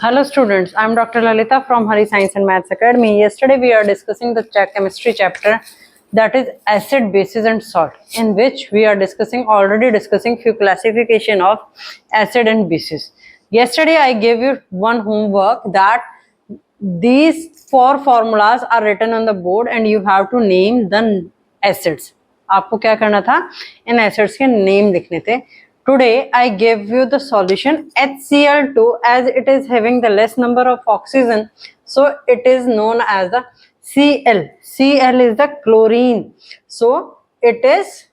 Hello students, I am Dr. Lalita from Hari Science and Maths Academy. Yesterday we are discussing the chemistry chapter that is acid, bases and salt, in which we are already discussing few classification of acid and bases. Yesterday I gave you one homework that these four formulas are written on the board and you have to name the acids. आपको क्या करना था, इन acids के name लिखने थे. Today I gave you the solution HCl2, as it is having the less number of oxygen, so it is known as the Cl. Cl is the chlorine, so it is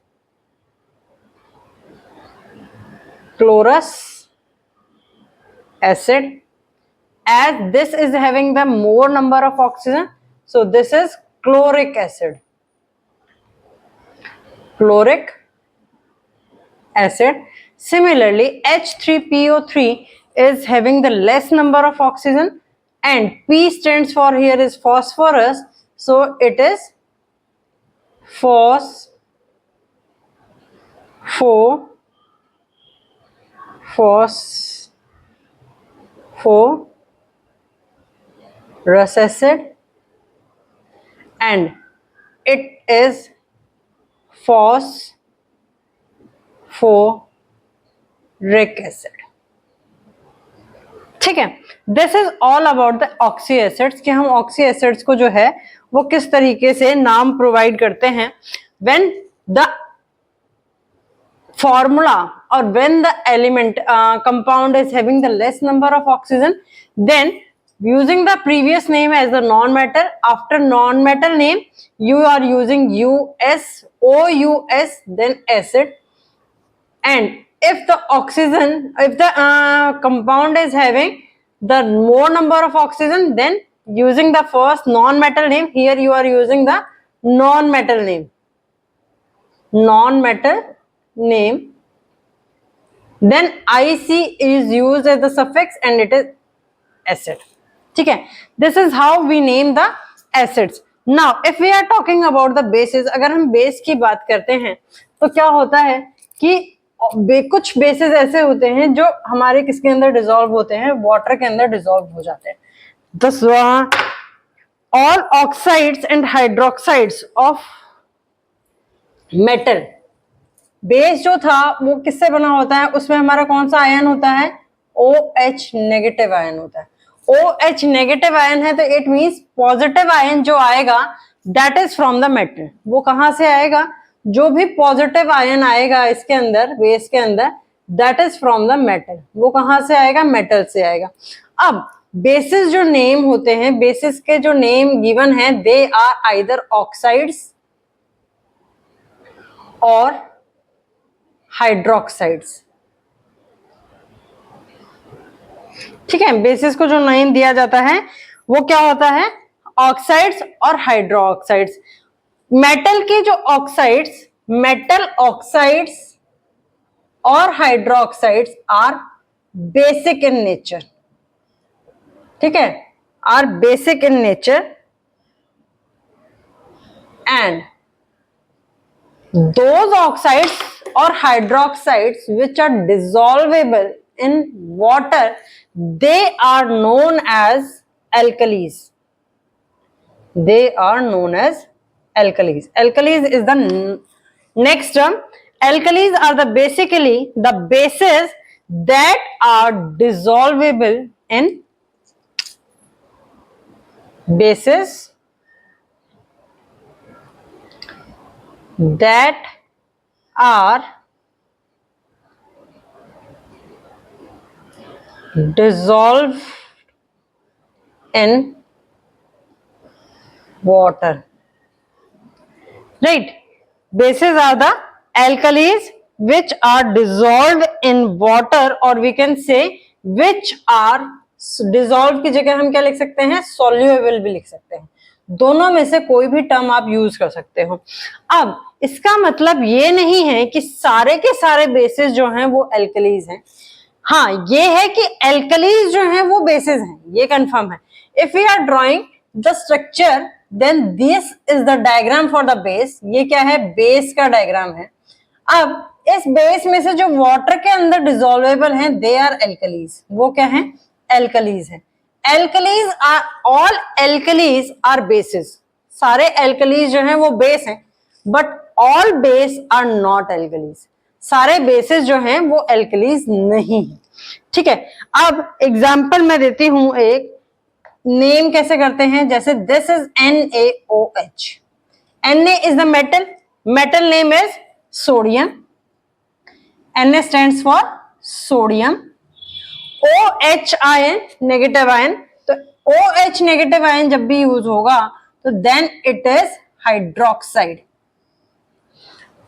chlorous acid. As this is having the more number of oxygen, so this is chloric acid. Chloric acid. Similarly, H3PO3 is having the less number of oxygen, and P stands for here is phosphorus, so it is phosphorus acid, and it is phosphoric acid. ठीक है, this is all about the oxy acids कि हम oxy acids को जो है वो किस तरीके से नाम प्रोवाइड करते हैं. व्हेन द फॉर्मूला और when the element compound is having the less number of oxygen, then using the previous name as the non-metal, after non-metal name you are using US, OUS, then acid. And if the compound is having the more number of oxygen, then using the first non-metal name, here you are using the non-metal name, then IC is used as the suffix and it is acid. ठीक है, this is how we name the acids. Now if we are talking about the bases, अगर हम base की बात करते हैं तो क्या होता है कि कुछ बेसिस ऐसे होते हैं जो हमारे किसके अंदर डिसॉल्व होते हैं, वाटर के अंदर डिसॉल्व हो जाते हैं. दस all oxides and hydroxides of metal. Base जो था वो किससे बना होता है, उसमें हमारा कौन सा आयन होता है, OH नेगेटिव आयन होता है. OH नेगेटिव आयन है तो इट मींस पॉजिटिव आयन जो आएगा that is from the metal. वो कहां से आएगा, जो भी पॉजिटिव आयन आएगा इसके अंदर, बेस के अंदर, that is from the metal. वो कहां से आएगा, मेटल से आएगा. अब बेसिस जो नेम होते हैं, बेसिस के जो नेम गिवन है, दे आर आइदर ऑक्साइड्स और हाइड्रोक्साइड्स. ठीक है, बेसिस को जो नेम दिया जाता है वो क्या होता है, ऑक्साइड्स और हाइड्रोक्साइड्स. मेटल के जो ऑक्साइड्स, मेटल ऑक्साइड्स और hydroxides are basic in nature. ठीक है, are basic in nature, and those oxides or hydroxides which are dissolvable in water, they are known as alkalis. They are known as alkalis. Alkalis is the next term. Alkalis are basically the bases that are dissolvable in bases that are dissolved in water. Right, bases are the alkalis which are dissolved in water, or we can say which are dissolved की जगह हम क्या लिख सकते हैं, soluble भी लिख सकते हैं. दोनों में से कोई भी टर्म आप यूज कर सकते हो. अब इसका मतलब ये नहीं है कि सारे के सारे बेसिस जो हैं वो एल्कलीज हैं. हाँ, ये है कि एल्कलीज जो हैं वो बेसिस हैं, ये कंफर्म है. If we are drawing the structure, then this is the diagram for the base. ये क्या है, बेस का डायग्राम है. अब इस बेस में से जो वाटर के अंदर डिसॉल्वेबल हैं, दे आर एल्कलीज. वो क्या है, एल्कलीज है। Alkalis are, all alkalis are bases, सारे एल्कलीज जो हैं वो बेस हैं, but all base are not alkalis, सारे बेसिस जो हैं वो एल्कलीज नहीं है। ठीक है, अब एग्जाम्पल मैं देती हूं, एक नेम कैसे करते हैं, जैसे this is NaOH, Na is the metal, metal name is sodium, Na stands for sodium, OH ion negative ion, तो OH negative ion जब भी यूज होगा तो then it is हाइड्रोक्साइड।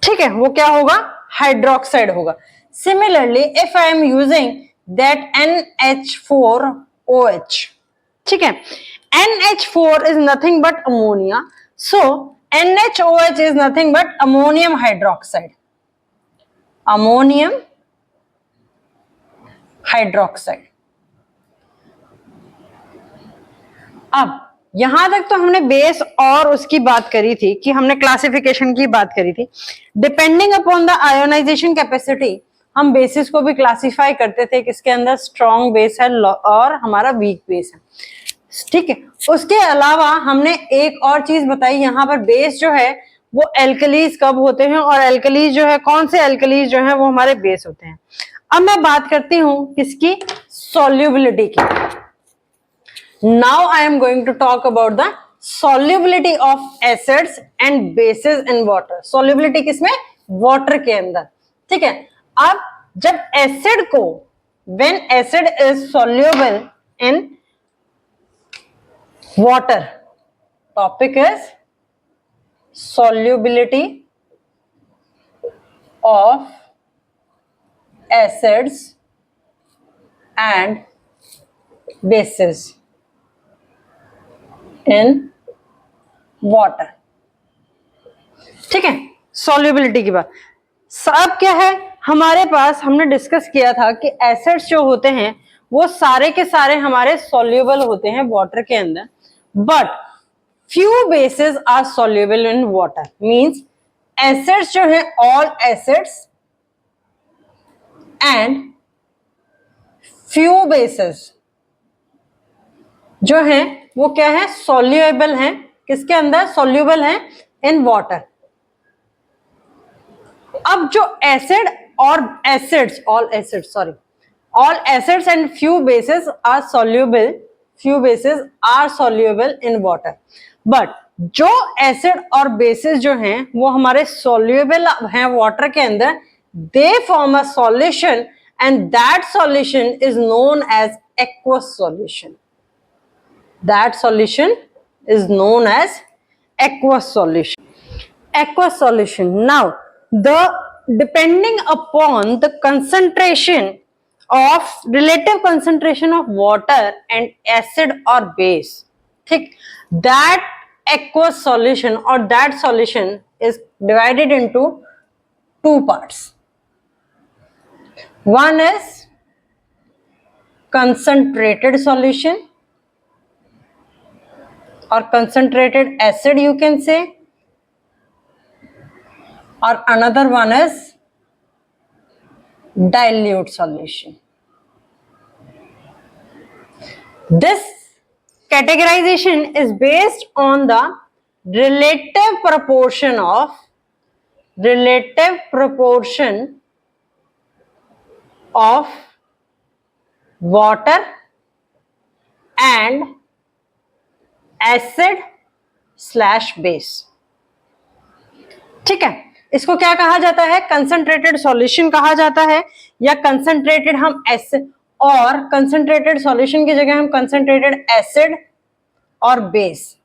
ठीक है, वो क्या होगा, हाइड्रोक्साइड होगा। Similarly if I am using that NH4OH, ठीक है, NH4 is nothing but ammonia, so NHOH is nothing but ammonium hydroxide, ammonium hydroxide। अब यहां तक तो हमने बेस और उसकी बात करी थी कि हमने क्लासिफिकेशन की बात करी थी। Depending upon the ionisation capacity हम बेसिस को भी क्लासिफाई करते थे, किसके अंदर स्ट्रॉन्ग बेस है और हमारा वीक बेस है। ठीक है, उसके अलावा हमने एक और चीज बताई, यहाँ पर बेस जो है वो एल्कलीज कब होते हैं, और एल्कलीज जो है, कौन से एल्कलीज जो है वो हमारे बेस होते हैं। अब मैं बात करती हूं किसकी, सॉल्युबिलिटी की। Now I am going to talk about the solubility of acids and bases in water. Solubility किसमें, वाटर के अंदर। ठीक है, अब जब एसिड को, when acid is soluble in water, topic is solubility of acids and bases in water। ठीक है, solubility की बात। सब क्या है हमारे पास, हमने डिस्कस किया था कि एसिड्स जो होते हैं वो सारे के सारे हमारे soluble होते हैं वाटर के अंदर, but few bases are soluble in water, means acids जो है, all acids and few bases जो है वो क्या है, soluble है, किसके अंदर, soluble है in water। अब जो एसिड और acids, all acids and few bases are soluble, few bases are soluble in water, but जो एसिड और बेसिस जो हैं वो हमारे soluble हैं वाटर के अंदर, they form a solution and that solution is known as aqueous solution, that solution is known as aqueous solution, aqueous solution। Now the depending upon the concentration of, relative concentration of water and acid or base, ठीक, that aqueous solution or that solution is divided into two parts। One is concentrated solution or concentrated acid you can say, or another one is dilute solution। This categorization is based on the relative proportion of water and acid slash base। ठीक है, इसको क्या कहा जाता है, concentrated solution कहा जाता है, या कंसंट्रेटेड हम एसिड, और कंसंट्रेटेड सॉल्यूशन की जगह हम कंसंट्रेटेड एसिड और बेस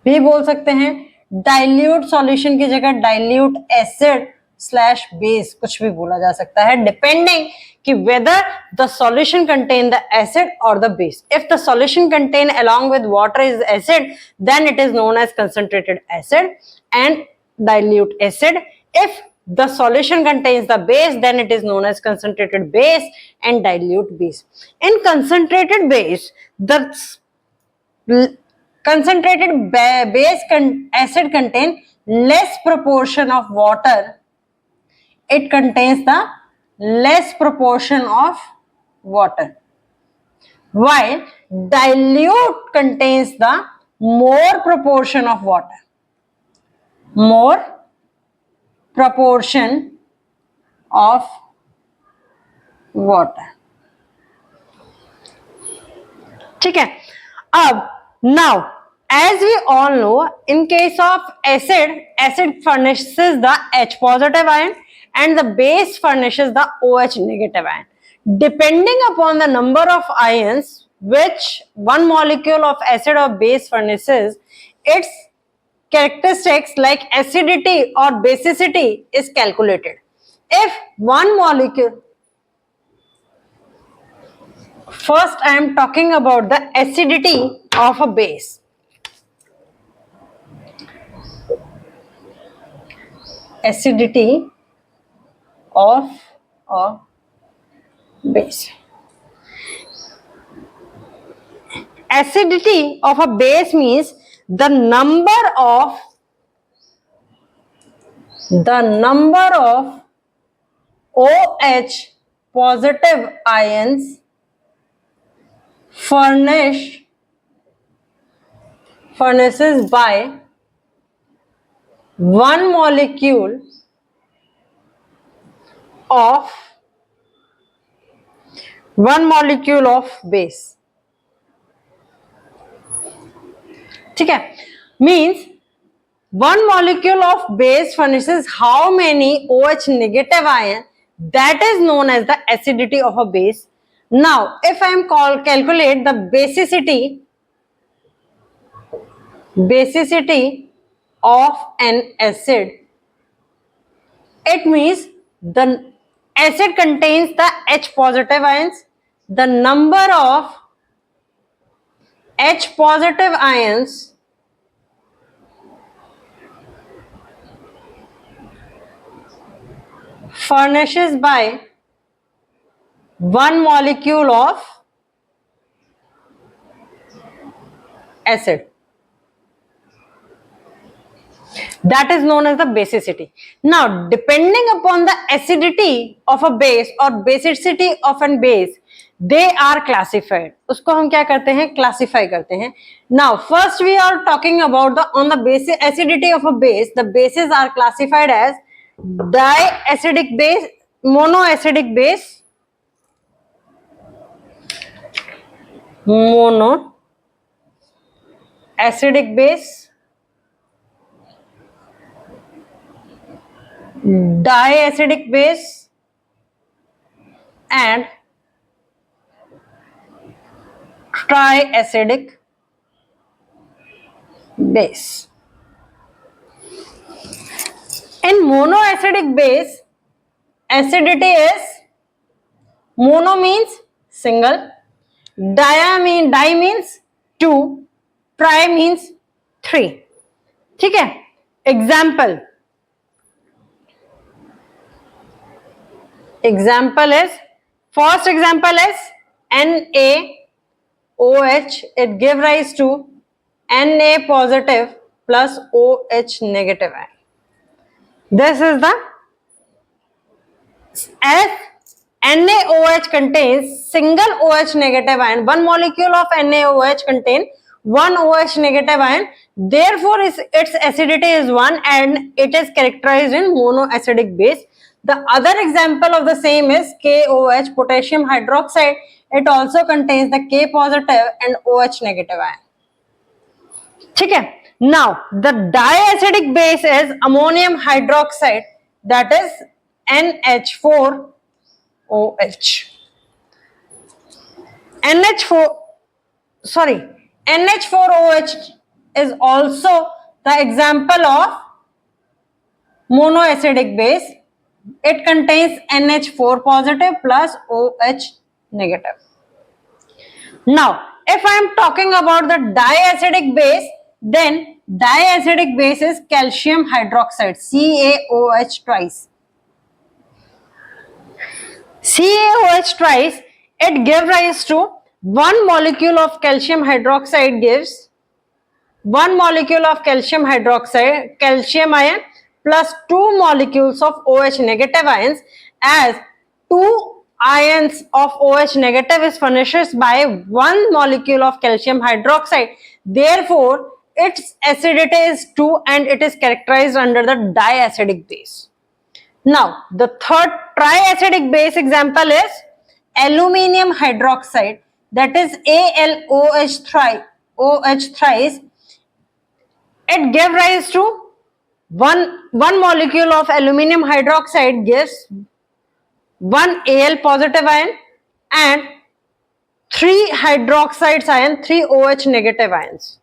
भी बोल सकते हैं। डाइल्यूट सॉल्यूशन की जगह डाइल्यूट एसिड स्लैश बेस कुछ भी बोला जा सकता है, डिपेंडिंग कि whether the solution contain the acid or the base। If the solution contain along with water is acid, then it is known as concentrated acid and dilute acid। If the solution contains the base, then it is known as concentrated base and dilute base। In concentrated base, the concentrated base acid contain less proportion of water, it contains the less proportion of water। while dilute contains the more proportion of water. More proportion of water. ठीक है. अब now, as we all know, in case of acid furnishes the H positive ion and the base furnishes the OH negative ion. Depending upon the number of ions which one molecule of acid or base furnishes, its characteristics like acidity or basicity is calculated. If one molecule, first I am talking about the acidity of a base. Acidity of a base. Acidity of a base means the number of OH positive ions furnishes by one molecule of base. ठीक है, means one molecule of base furnishes how many OH negative ion, that is known as the acidity of a base. Now if I am calculate the basicity of an acid, it means the acid contains the H positive ions, the number of H positive ions furnishes by one molecule of acid. That is known as the basicity. Now, depending upon the acidity of a base or basicity of an base, they are classified. उसको हम क्या करते हैं? Classify करते हैं. Now, first we are talking about on the basic acidity of a base. The bases are classified as diacidic base, monoacidic base, monoacidic base, diacidic base, and triacidic base. In monoacidic base, acidity is, mono means single, di means two, tri means three. ठीक है. Example is, first example is NaOH. It give rise to Na positive plus OH negative ion. This is the, as NaOH contains single OH negative ion, one molecule of NaOH contains one OH negative ion, therefore its acidity is 1 and it is characterized in monoacidic base. The other example of the same is KOH, potassium hydroxide. It also contains the K positive and OH negative ion. ठीक है. Now the diacidic base is ammonium hydroxide, that is NH4OH. NH4OH is also the example of monoacidic base. It contains NH4 positive plus OH negative. Now, if I am talking about the diacidic base, then diacidic base is calcium hydroxide, CaOH twice. CaOH twice, it gives rise to one molecule of calcium hydroxide gives one molecule of calcium hydroxide, calcium ion, plus two molecules of OH negative ions, as two ions of OH negative is furnished by one molecule of calcium hydroxide. Therefore, its acidity is 2 and it is characterized under the diacidic base. Now, the third triacidic base example is aluminium hydroxide, that is AlOH thrice. It gives rise to one molecule of aluminium hydroxide gives one Al positive ion and 3 hydroxides ion, 3 OH negative ions.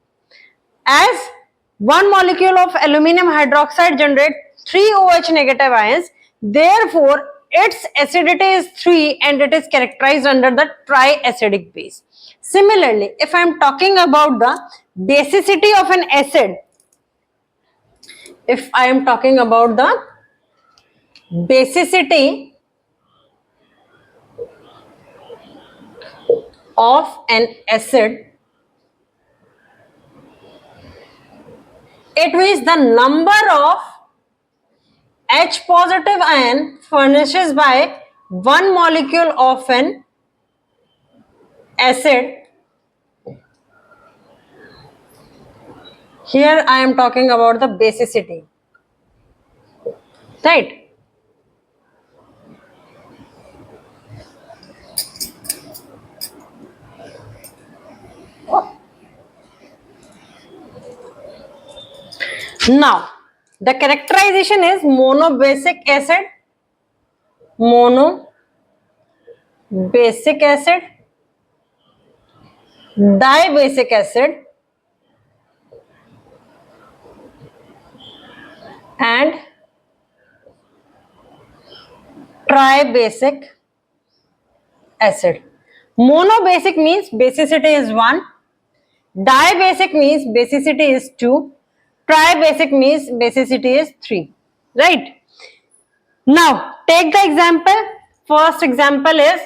As one molecule of aluminium hydroxide generates 3 OH negative ions, therefore its acidity is 3 and it is characterized under the triacidic base. Similarly, if I am talking about the basicity of an acid, if I am talking about the basicity of an acid, it means the number of H positive ion furnished by one molecule of an acid. Here I am talking about the basicity, right? Now, the characterization is monobasic acid, dibasic acid, and tribasic acid. Monobasic means basicity is 1, dibasic means basicity is 2, tribasic means basicity is 3, right? Now, take the example. First example is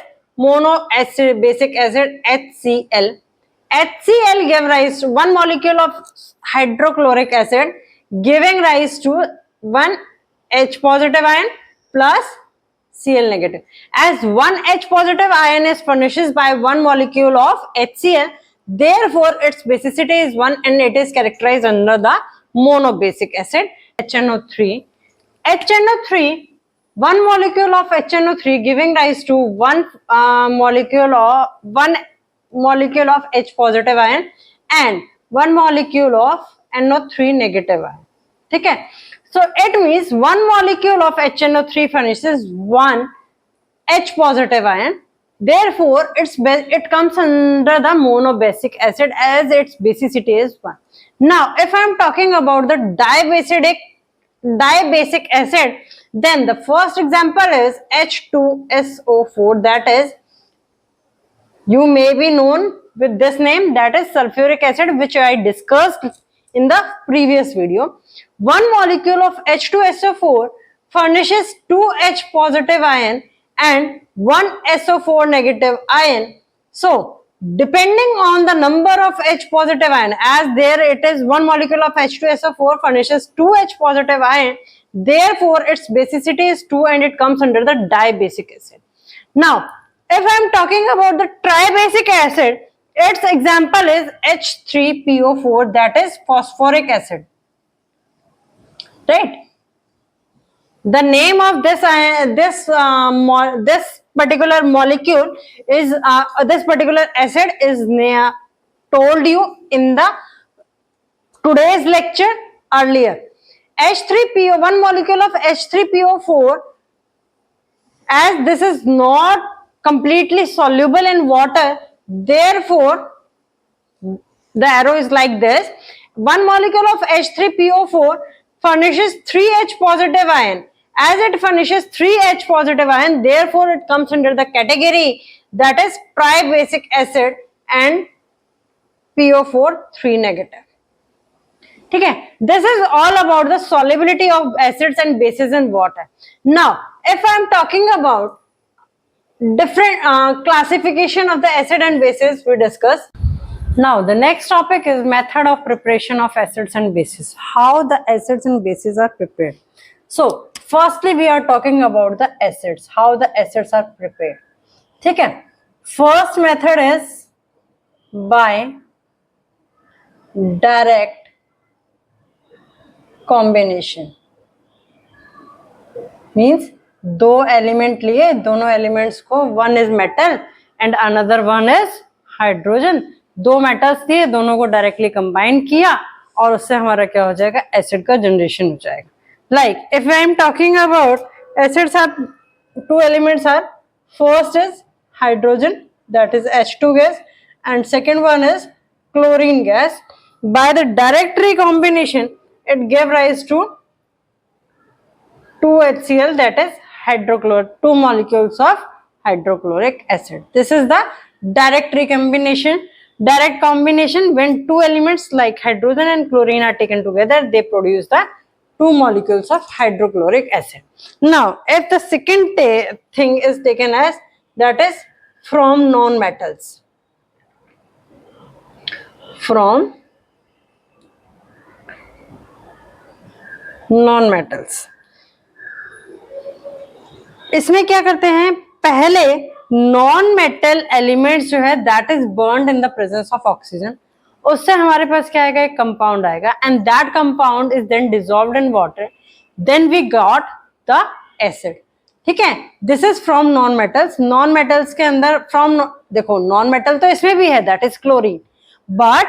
basic acid HCl. HCl gave rise to one molecule of hydrochloric acid giving rise to one H positive ion plus Cl negative. As one H positive ion is furnished by one molecule of HCl, therefore its basicity is 1 and it is characterized under the monobasic acid HNO3. HNO3, one molecule of HNO3 giving rise to one molecule of H positive ion and one molecule of NO3 negative ion. Okay? So it means one molecule of HNO3 furnishes one H positive ion. Therefore, it comes under the monobasic acid as its basicity is 1. Now, if I am talking about the dibasic acid, then the first example is H2SO4, that is, you may be known with this name, that is sulfuric acid, which I discussed in the previous video. One molecule of H2SO4 furnishes 2 H positive ion and 1 SO4 negative ion. So, depending on the number of H positive ion, as there it is one molecule of H2SO4 furnishes 2 H positive ion, therefore its basicity is 2 and it comes under the dibasic acid. Now, if I am talking about the tribasic acid, its example is H3PO4, that is phosphoric acid, right? The name of this particular molecule is this particular acid is told you in the today's lecture earlier. H3PO, one molecule of H3PO4, as this is not completely soluble in water, therefore the arrow is like this. One molecule of H3PO4 furnishes 3H positive ion. As it furnishes 3H positive ion, therefore it comes under the category that is tribasic acid and PO4 3 negative. Okay, this is all about the solubility of acids and bases in water. Now, if I am talking about different classification of the acid and bases, we discuss. Now, the next topic is method of preparation of acids and bases. How the acids and bases are prepared. So, firstly, we are talking about the acids, how the acids are prepared. ठीक है, first method is by direct combination, means दो element लिए, दोनों elements को, one is metal and another one is hydrogen, दो metals दिए, दोनों को डायरेक्टली कंबाइन किया और उससे हमारा क्या हो जाएगा, एसिड का जनरेशन हो जाएगा. Like if I am talking about acids are two elements are, first is hydrogen, that is H2 gas, and second one is chlorine gas. By the direct recombination it gave rise to 2HCl, that is two molecules of hydrochloric acid. This is the direct recombination. Direct combination, when two elements like hydrogen and chlorine are taken together, they produce the two molecules of hydrochloric acid. Now if the second thing is taken as, that is from non-metals, from non-metals, इसमें क्या करते हैं, पहले non metal elements जो है that is burned in the presence of oxygen, उससे हमारे पास क्या आएगा, एक कंपाउंड आएगा, and that compound is then dissolved in water, then we got the acid. ठीक है, this is from non metals. Non metals के अंदर फ्रॉम, देखो नॉन मेटल तो इसमें भी है, दैट इज क्लोरीन, बट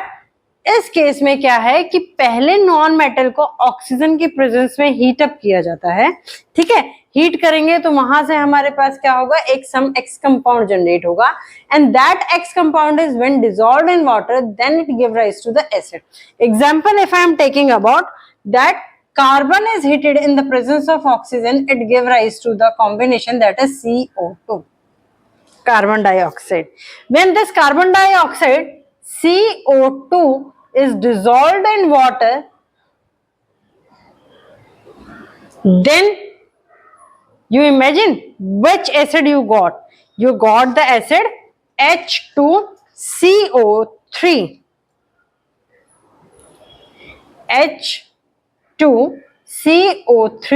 इस केस में क्या है कि पहले नॉन मेटल को ऑक्सीजन की प्रेजेंस में हीट अप किया जाता है. ठीक है, हीट करेंगे तो वहां से हमारे पास क्या होगा, एक सम एक्स कंपाउंड जनरेट होगा, and that X compound is when dissolved in water, then it give rise to the acid. Example if I am taking about that carbon is heated in the presence of oxygen, it give rise to the combination that is CO2, carbon dioxide. When this carbon dioxide CO2 is dissolved in water, then you imagine which acid you got. You got the acid H2CO3. H2CO3,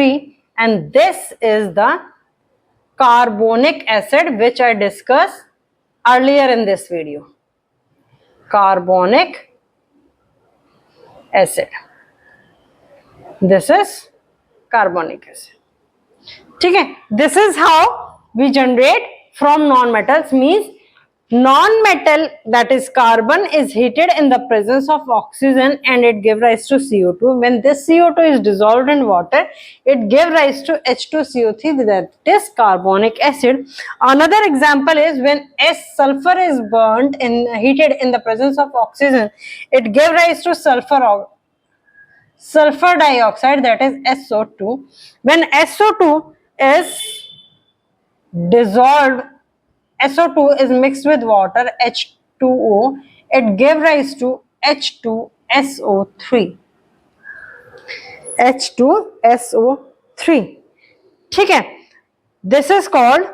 and this is the carbonic acid which I discussed earlier in this video. Carbonic acid. This is carbonic acid. ठीक है, this is how we generate from non-metals, means non-metal, that is carbon, is heated in the presence of oxygen and it give rise to CO2. When this CO2 is dissolved in water, it give rise to H2CO3, that is carbonic acid. Another example is when sulfur is burnt heated in the presence of oxygen, it give rise to sulfur dioxide, that is SO2. When SO2 is dissolved, SO2 is mixed with water, H2O, it gave rise to H2SO3. H2SO3. ठीक है, this is called,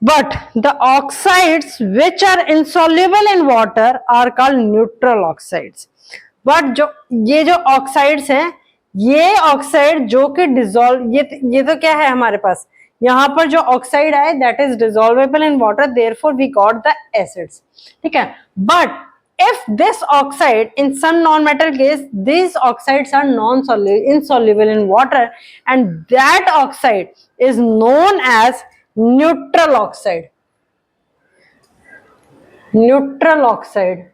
but the oxides which are insoluble in water are called neutral oxides. But जो ये जो oxides हैं, ये oxide जो कि dissolve, ये तो क्या है हमारे पास, यहाँ पर जो ऑक्साइड आए that is dissolvable in water, therefore we got the acids. ठीक है, but if this oxide, in some non-metal case, these oxides are insoluble in water, and that oxide is known as neutral oxide. Neutral oxide.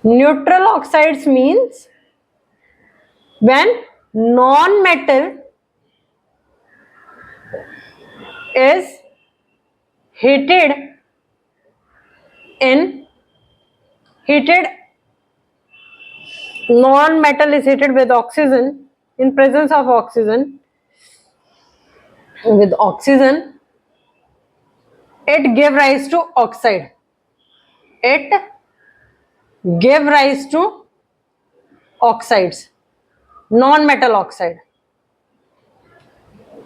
Neutral oxides means when non-metal is heated non-metal is heated with oxygen, in presence of oxygen, with oxygen, it give rise to oxide, it give rise to oxides, non-metal oxide.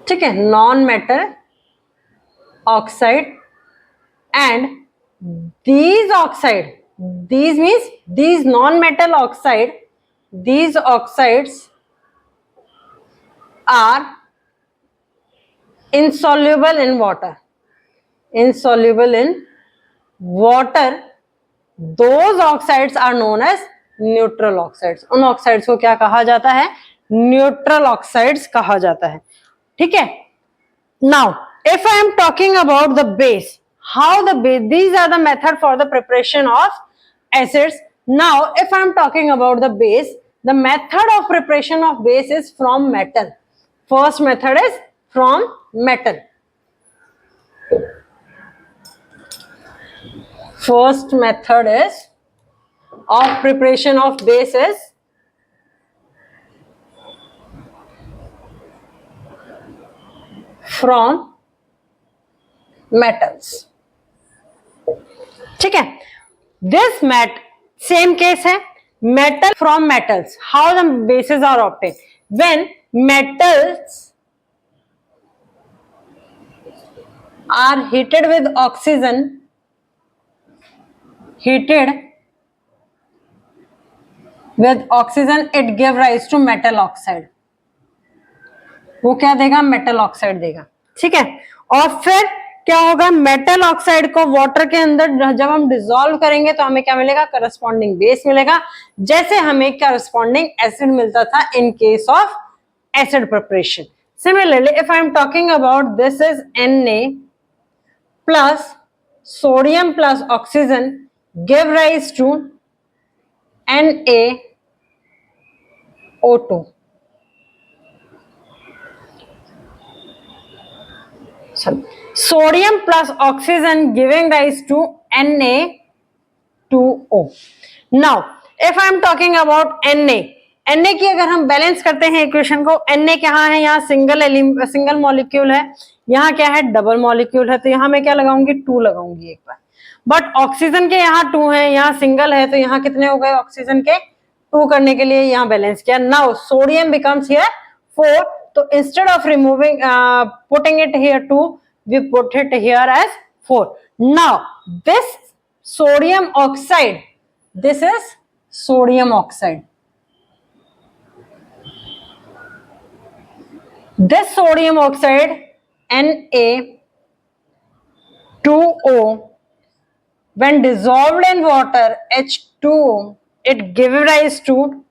ठीक है, non-metal oxide, and these oxide, these means these non-metal oxide, these oxides are insoluble in water. insoluble in water, those oxides are known as neutral oxides. उन oxides को क्या कहा जाता है? Neutral oxides कहा जाता है. ठीक है. Now, if I am talking about the base, how the base, these are the method for the preparation of acids. Now, if I am talking about the base, the method of preparation of base is from metal. First method is from metal. First method is of preparation of base is from metals. ठीक है. This same case है, metal from metals. How the bases are obtained? When metals are heated with oxygen, it give rise to metal oxide. वो क्या देगा? Metal oxide देगा. ठीक है. और फिर क्या होगा? मेटल ऑक्साइड को वाटर के अंदर जब हम डिसॉल्व करेंगे तो हमें क्या मिलेगा? करस्पॉन्डिंग बेस मिलेगा, जैसे हमें करस्पॉन्डिंग एसिड मिलता था in case of acid preparation. Similarly if I am talking about this is Na plus sodium plus oxygen give rise to NaO2. Sodium plus oxygen giving rise to Na2O. Now, if I am talking about Na की अगर हम balance करते हैं equation को, Na क्या है? यहाँ single molecule है, यहाँ क्या है? डबल मॉलिक्यूल है. तो यहाँ मैं क्या लगाऊंगी? 2 लगाऊंगी एक बार. बट ऑक्सीजन के यहाँ 2 है, यहाँ सिंगल है, तो यहाँ कितने हो गए? ऑक्सीजन के 2 करने के लिए यहाँ बैलेंस किया. Now sodium becomes here 4. तो instead of removing putting it here 2, we put it here as 4. Now this sodium oxide, this is sodium oxide. This sodium oxide Na2O when dissolved in water H2O, it gives rise to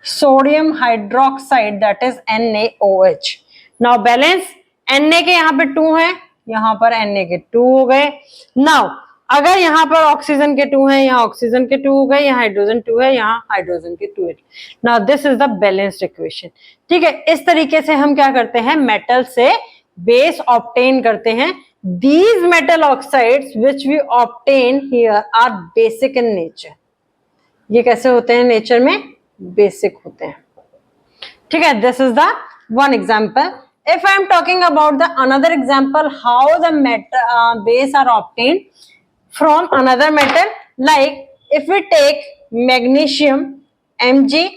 sodium hydroxide, that is NaOH. Now balance Na के यहाँ पे 2 है, यहाँ पर Na के 2 हो गए. Now अगर यहाँ पर ऑक्सीजन के 2 है, यहाँ ऑक्सीजन के 2 हो गए, यहाँ हाइड्रोजन 2 है, यहाँ हाइड्रोजन के 2 है. Now this is the balanced equation. ठीक है. इस तरीके से हम क्या करते हैं? मेटल से बेस ऑब्टेन करते हैं. These metal oxides which we obtain here are basic in nature. ये कैसे होते हैं? नेचर में बेसिक होते हैं. ठीक है. This is the one example. If I am talking about the another example, how the base are obtained from another metal, like if we take magnesium Mg,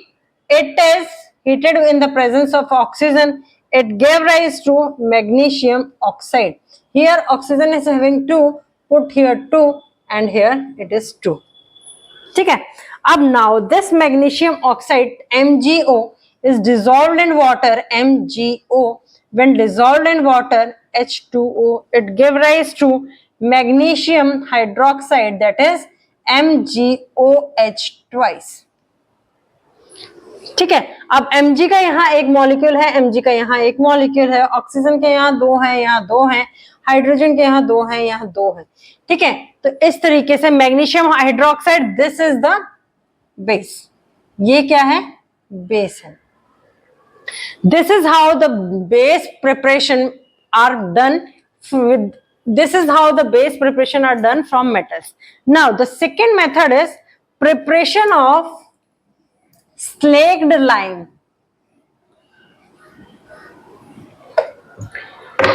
it is heated in the presence of oxygen, it gave rise to magnesium oxide. Here oxygen is having 2, put here 2 and here it is 2. ठीक है. अब now this magnesium oxide MgO is dissolved in water. MgO when dissolved in water H2O, it give rise to magnesium hydroxide, that is MgOH twice. ठीक है. अब Mg का यहाँ एक molecule है, Mg का यहाँ एक मॉलिक्यूल है, ऑक्सीजन के यहाँ 2 है, यहाँ 2 है, हाइड्रोजन के यहाँ 2 है, यहाँ 2 है. ठीक है. तो इस तरीके से magnesium hydroxide, this is the base. ये क्या है? बेस है. This is how the base preparation are done with. This is how the base preparation are done from metals. Now the second method is preparation of slaked lime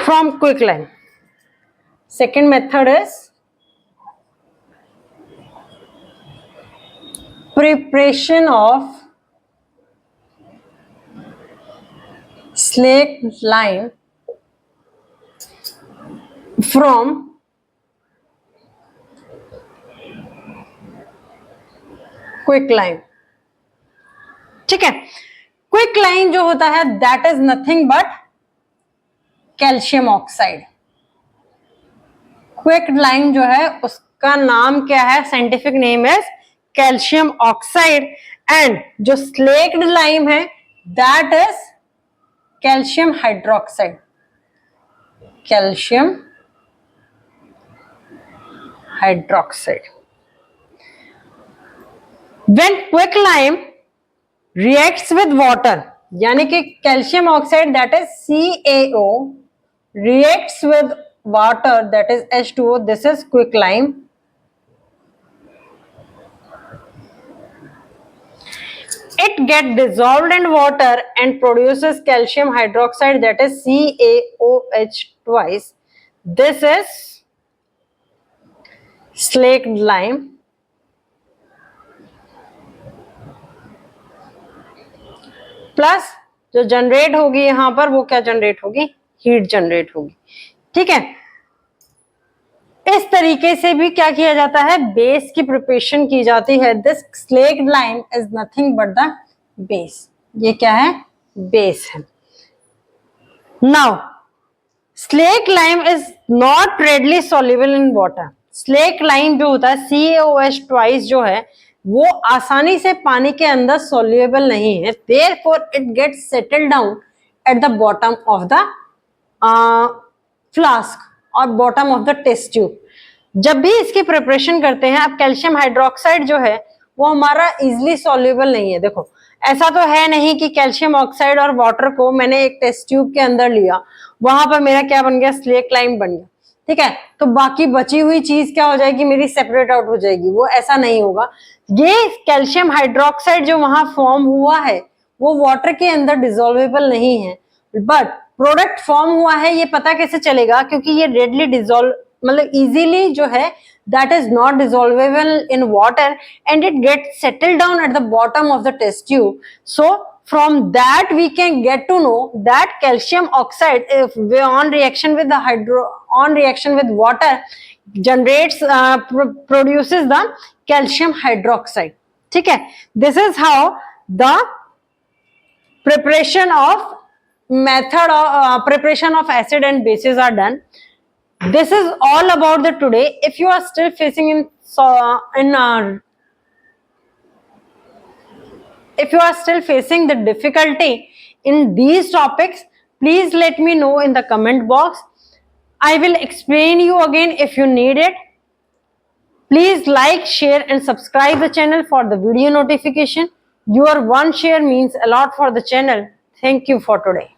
from quicklime. Second method is preparation of slaked lime from quicklime. ठीक है. Quicklime जो होता है that is nothing but calcium oxide. Quicklime जो है उसका नाम क्या है, scientific name is calcium oxide, and जो स्लेक्ड लाइम है that is calcium hydroxide, calcium hydroxide. When quicklime reacts with water, यानी कि calcium oxide that is CaO reacts with water that is H2O, this is quicklime. It get dissolved in water and produces calcium hydroxide that is CaOH twice. This is slaked lime. Plus जो generate होगी यहां पर वो क्या generate होगी, heat generate होगी। ठीक है, इस तरीके से भी क्या किया जाता है, बेस की प्रिपरेशन की जाती है। This slaked lime is nothing but the base, ये क्या है, बेस है। Now slake lime is not readily soluble in water. Slake lime जो होता है CaOH ट्वाइस जो है वो आसानी से पानी के अंदर सॉल्युबल नहीं है, therefore it gets settle down at the bottom of the flask और bottom of the test tube. जब भी इसकी प्रिपरेशन करते हैं, अब कैल्शियम हाइड्रोक्साइड जो है वो हमारा इजिली सॉल्युबल नहीं है। देखो ऐसा तो है नहीं कि कैल्शियम ऑक्साइड और वाटर को मैंने एक टेस्ट ट्यूब के अंदर लिया, वहां पर मेरा क्या बन गया, स्लेक लाइम बन गया। ठीक है, तो बाकी बची हुई चीज क्या हो जाएगी, मेरी सेपरेट आउट हो जाएगी, वो ऐसा नहीं होगा। ये कैल्शियम हाइड्रोक्साइड जो वहां फॉर्म हुआ है वो वाटर के अंदर डिसॉल्वेबल नहीं है, बट प्रोडक्ट फॉर्म हुआ है ये पता कैसे चलेगा, क्योंकि ये रेडली डिसॉल्व मतलब इजीली जो है that is not dissolvable in water and it gets settled down at the bottom of the test tube. So from that we can get to know that calcium oxide, if on reaction with water generates produces the calcium hydroxide. ठीक है, this is how the preparation of acid and bases are done. This is all about the today. If you are still facing the difficulty in these topics, please let me know in the comment box. I will explain you again if you need it. Please like, share and subscribe the channel for the video notification. Your one share means a lot for the channel. Thank you for today.